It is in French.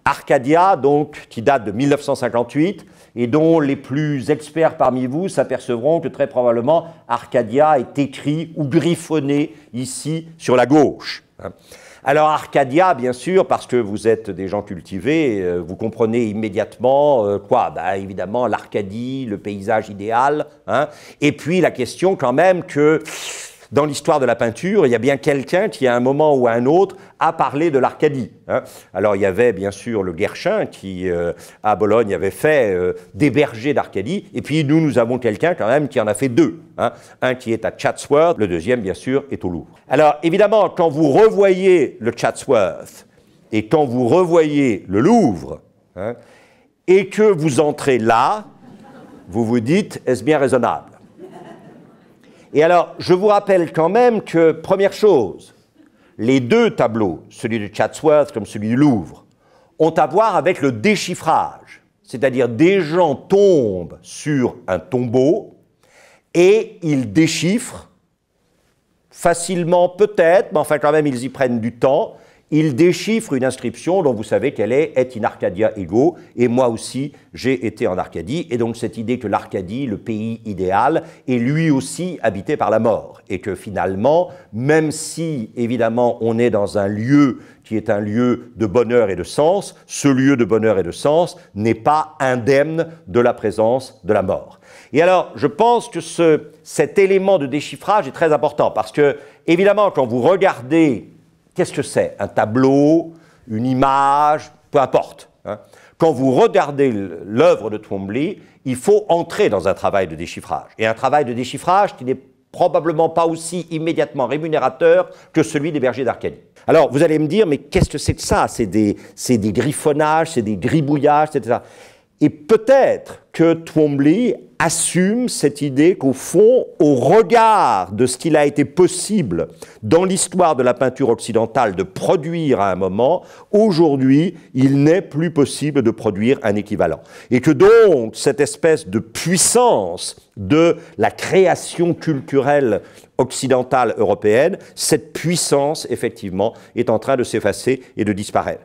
Arcadia, donc, qui date de 1958, et dont les plus experts parmi vous s'apercevront que très probablement Arcadia est écrit ou griffonné ici sur la gauche. Alors Arcadia, bien sûr, parce que vous êtes des gens cultivés, vous comprenez immédiatement quoi? Évidemment l'Arcadie, le paysage idéal, hein, et puis la question quand même que dans l'histoire de la peinture, il y a bien quelqu'un qui, à un moment ou à un autre, a parlé de l'Arcadie. Hein. Alors, il y avait bien sûr le Guerchin qui, à Bologne, avait fait des bergers d'Arcadie. Et puis, nous avons quelqu'un quand même qui en a fait deux. Hein. Un qui est à Chatsworth, le deuxième, bien sûr, est au Louvre. Alors, évidemment, quand vous revoyez le Chatsworth et quand vous revoyez le Louvre, hein, et que vous entrez là, vous vous dites, est-ce bien raisonnable? Et alors, je vous rappelle quand même que, première chose, les deux tableaux, celui de Chatsworth comme celui du Louvre, ont à voir avec le déchiffrage. C'est-à-dire, des gens tombent sur un tombeau et ils déchiffrent, facilement peut-être, mais enfin quand même ils y prennent du temps, ils déchiffrent une inscription dont vous savez qu'elle est « Et in Arcadia ego », et moi aussi j'ai été en Arcadie, et donc cette idée que l'Arcadie, le pays idéal, est lui aussi habité par la mort, et que finalement, même si évidemment on est dans un lieu qui est un lieu de bonheur et de sens, ce lieu de bonheur et de sens n'est pas indemne de la présence de la mort. Et alors, je pense que cet élément de déchiffrage est très important, parce que, évidemment, quand vous regardez qu'est-ce que c'est? Un tableau, une image, peu importe. Hein. Quand vous regardez l'œuvre de Twombly, il faut entrer dans un travail de déchiffrage. Et un travail de déchiffrage qui n'est probablement pas aussi immédiatement rémunérateur que celui des bergers d'Arcadie. Alors, vous allez me dire, mais qu'est-ce que c'est que ça? C'est des griffonnages, c'est des gribouillages, etc. Et peut-être que Twombly assume cette idée qu'au fond, au regard de ce qu'il a été possible dans l'histoire de la peinture occidentale de produire à un moment, aujourd'hui, il n'est plus possible de produire un équivalent. Et que donc, cette espèce de puissance de la création culturelle occidentale européenne, cette puissance, effectivement, est en train de s'effacer et de disparaître.